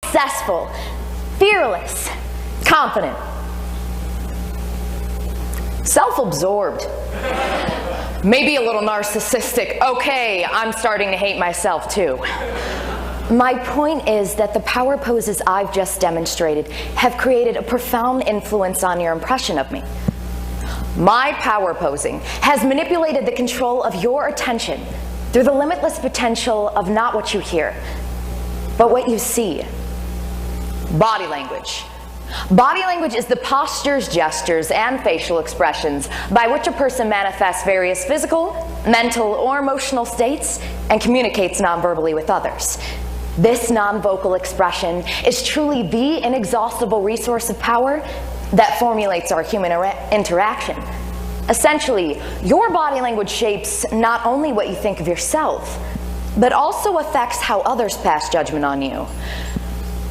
successful, fearless, confident, self-absorbed, maybe a little narcissistic. Okay, I'm starting to hate myself too. My point is that the power poses I've just demonstrated have created a profound influence on your impression of me. My power posing has manipulated the control of your attention through the limitless potential of not what you hear, but what you see. Body language. Body language is the postures, gestures, and facial expressions by which a person manifests various physical, mental, or emotional states and communicates non-verbally with others. This non-vocal expression is truly the inexhaustible resource of power that formulates our human interaction. Essentially, your body language shapes not only what you think of yourself, but also affects how others pass judgment on you.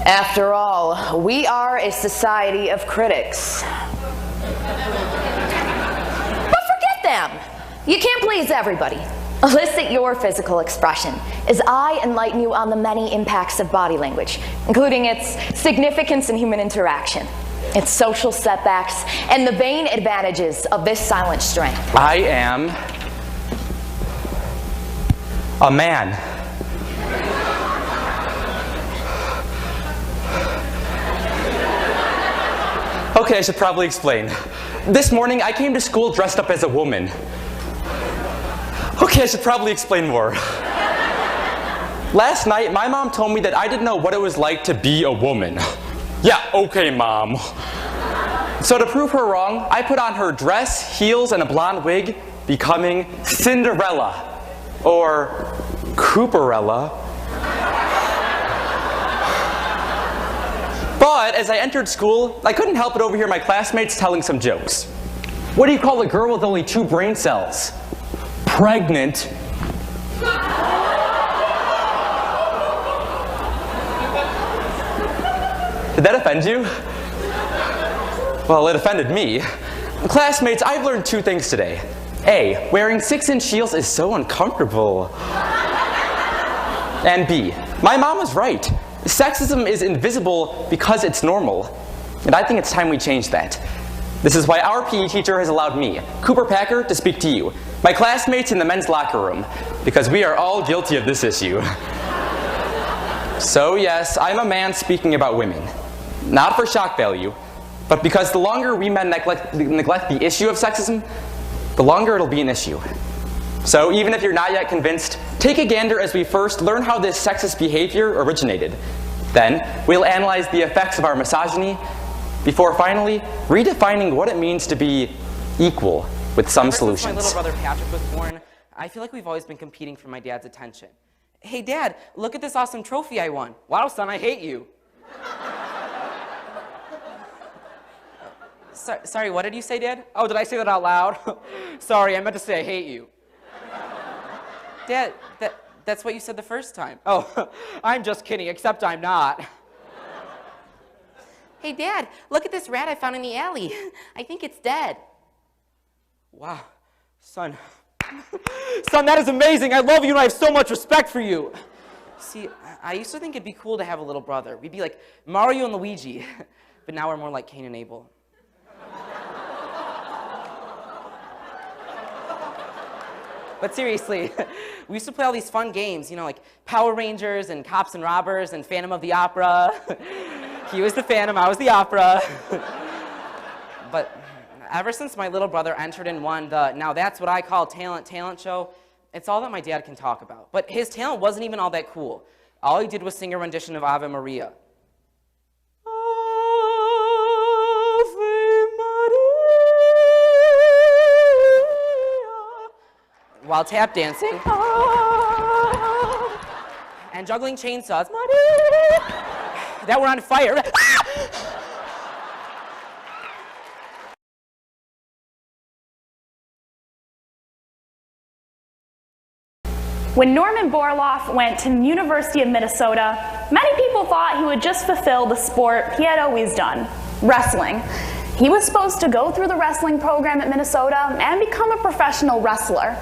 After all, we are a society of critics. But forget them! You can't please everybody. Elicit your physical expression as I enlighten you on the many impacts of body language, including its significance in human interaction, its social setbacks, and the vain advantages of this silent strength. I am a man. Okay, I should probably explain. This morning, I came to school dressed up as a woman. Okay, I should probably explain more. Last night, my mom told me that I didn't know what it was like to be a woman. Yeah, okay, Mom. So to prove her wrong, I put on her dress, heels, and a blonde wig, becoming Cinderella, or Cooperella. But as I entered school, I couldn't help but overhear my classmates telling some jokes. What do you call a girl with only 2 brain cells? Pregnant. Did that offend you? Well, it offended me. Classmates, I've learned 2 things today. A, wearing 6-inch heels is so uncomfortable. And B, my mom was right. Sexism is invisible because it's normal. And I think it's time we change that. This is why our PE teacher has allowed me, Cooper Packer, to speak to you, my classmates in the men's locker room, because we are all guilty of this issue. So yes, I'm a man speaking about women. Not for shock value, but because the longer we men neglect the issue of sexism, the longer it'll be an issue. So even if you're not yet convinced, take a gander as we first learn how this sexist behavior originated. Then, we'll analyze the effects of our misogyny, before finally redefining what it means to be equal with some solutions. Ever since my little brother Patrick was born, I feel like we've always been competing for my dad's attention. Hey Dad, look at this awesome trophy I won. Wow son, I hate you. Sorry, what did you say, Dad? Oh, did I say that out loud? Sorry, I meant to say I hate you. Dad, that's what you said the first time. Oh, I'm just kidding, except I'm not. Hey Dad, look at this rat I found in the alley. I think it's dead. Wow, son. Son, that is amazing. I love you and I have so much respect for you. See, I used to think it'd be cool to have a little brother. We'd be like Mario and Luigi, but now we're more like Cain and Abel. But seriously, we used to play all these fun games, you know, like Power Rangers and Cops and Robbers and Phantom of the Opera. He was the Phantom, I was the Opera. But ever since my little brother entered and won the Now That's What I Call Talent show, it's all that my dad can talk about. But his talent wasn't even all that cool. All he did was sing a rendition of Ave Maria. While tap dancing and juggling chainsaws that were on fire. When Norman Borlaug went to the University of Minnesota, many people thought he would just fulfill the sport he had always done, wrestling. He was supposed to go through the wrestling program at Minnesota and become a professional wrestler.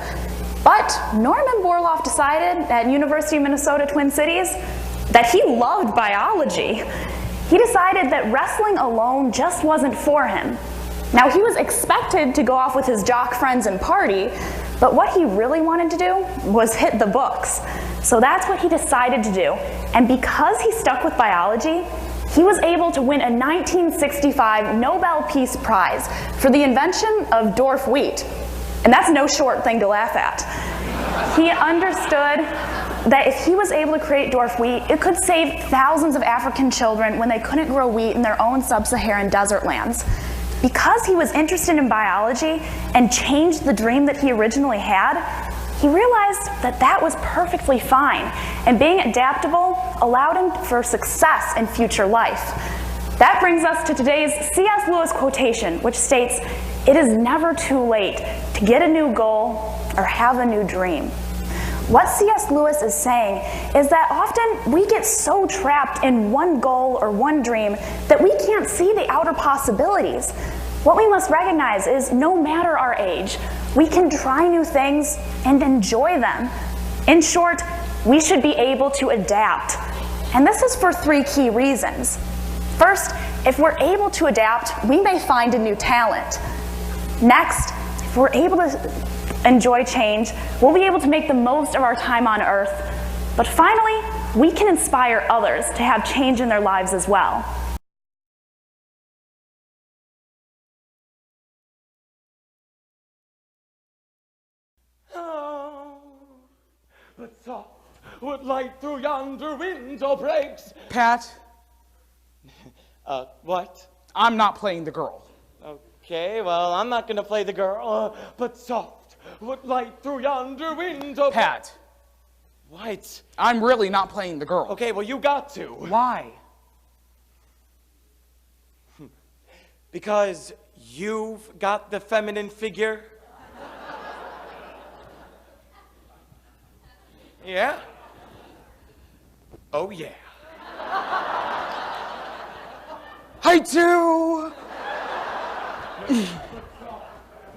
But Norman Borlaug decided at University of Minnesota Twin Cities that he loved biology. He decided that wrestling alone just wasn't for him. Now, he was expected to go off with his jock friends and party, but what he really wanted to do was hit the books. So that's what he decided to do. And because he stuck with biology, he was able to win a 1965 Nobel Peace Prize for the invention of dwarf wheat. And that's no short thing to laugh at. He understood that if he was able to create dwarf wheat, it could save thousands of African children when they couldn't grow wheat in their own sub-Saharan desert lands. Because he was interested in biology and changed the dream that he originally had, he realized that that was perfectly fine, and being adaptable allowed him for success in future life. That brings us to today's C.S. Lewis quotation, which states, "It is never too late to get a new goal or have a new dream." What C.S. Lewis is saying is that often we get so trapped in one goal or one dream that we can't see the outer possibilities. What we must recognize is no matter our age, we can try new things and enjoy them. In short, we should be able to adapt. And this is for three key reasons. First, if we're able to adapt, we may find a new talent. Next, if we're able to enjoy change, we'll be able to make the most of our time on Earth. But finally, we can inspire others to have change in their lives as well. But soft would light through yonder window breaks. Pat, What? I'm not playing the girl. Okay, well, I'm not gonna play the girl. But soft would light through yonder window. Pat, What? I'm really not playing the girl. Okay, well, you got to. Why? Because you've got the feminine figure. Yeah? Oh, yeah. I do!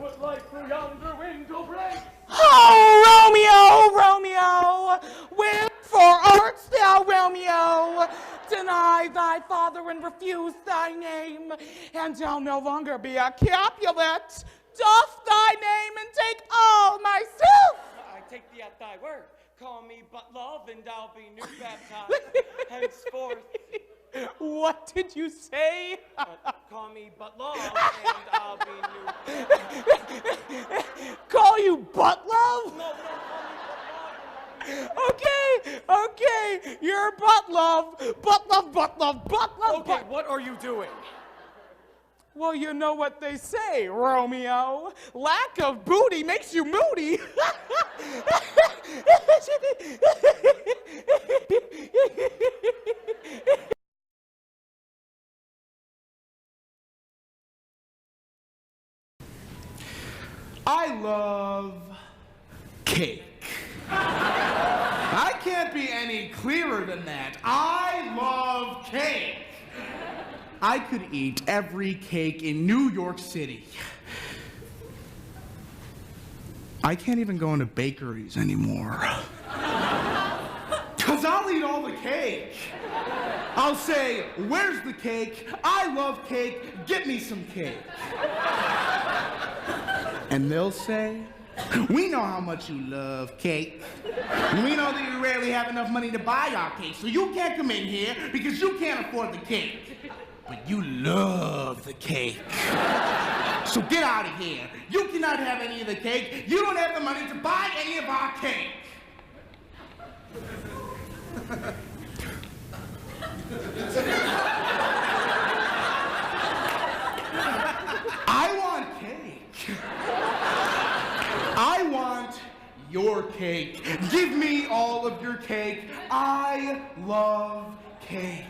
Would light through yonder window breaks. Oh, Romeo, Romeo! Wherefore art thou, Romeo? Deny thy father and refuse thy name, and shall no longer be a Capulet. Doff thy name and take all myself. I take thee at thy word. Call me but love, and I'll be new baptized henceforth. What did you say? Call me but love, and I'll be new. Call you butt love? No, Okay, okay, you're butt love, butt love, butt love, butt love, okay, what are you doing? Well, you know what they say, Romeo. Lack of booty makes you moody. I love cake. I can't be any clearer than that. I love cake. I could eat every cake in New York City. I can't even go into bakeries anymore. Because I'll eat all the cake. I'll say, where's the cake? I love cake. Get me some cake. And they'll say, we know how much you love cake. We know that you rarely have enough money to buy our cake, so you can't come in here because you can't afford the cake. But you love the cake. So get out of here. You cannot have any of the cake. You don't have the money to buy any of our cake. I want cake. I want your cake. Give me all of your cake. I love cake.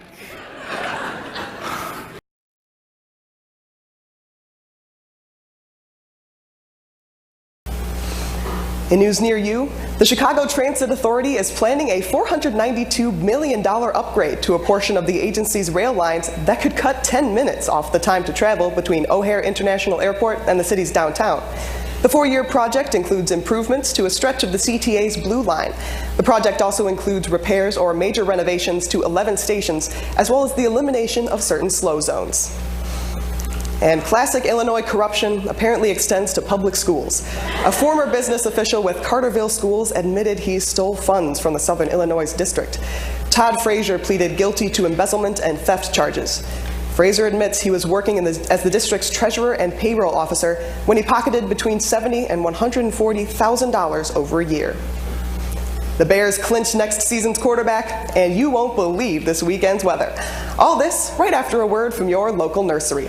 In news near you, the Chicago Transit Authority is planning a $492 million upgrade to a portion of the agency's rail lines that could cut 10 minutes off the time to travel between O'Hare International Airport and the city's downtown. The 4-year project includes improvements to a stretch of the CTA's Blue Line. The project also includes repairs or major renovations to 11 stations, as well as the elimination of certain slow zones. And classic Illinois corruption apparently extends to public schools. A former business official with Carterville Schools admitted he stole funds from the Southern Illinois district. Todd Frazier pleaded guilty to embezzlement and theft charges. Frazier admits he was working as the district's treasurer and payroll officer when he pocketed between $70,000 and $140,000 over a year. The Bears clinch next season's quarterback, and you won't believe this weekend's weather. All this right after a word from your local nursery.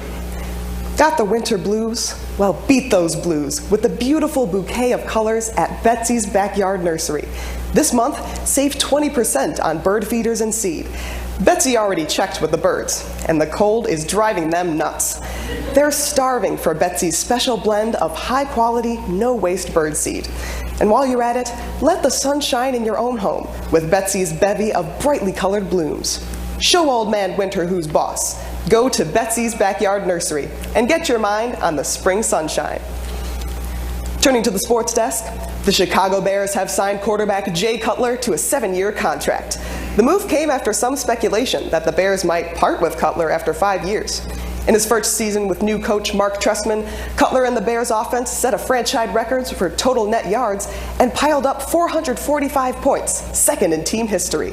Got the winter blues? Well, beat those blues with the beautiful bouquet of colors at Betsy's Backyard Nursery. This month, save 20% on bird feeders and seed. Betsy already checked with the birds, and the cold is driving them nuts. They're starving for Betsy's special blend of high-quality, no-waste bird seed. And while you're at it, let the sun shine in your own home with Betsy's bevy of brightly colored blooms. Show old man Winter who's boss. Go to Betsy's Backyard Nursery and get your mind on the spring sunshine. Turning to the sports desk, the Chicago Bears have signed quarterback Jay Cutler to a 7-year contract. The move came after some speculation that the Bears might part with Cutler after 5 years. In his first season with new coach Mark Trestman, Cutler and the Bears offense set a franchise record for total net yards and piled up 445 points, second in team history.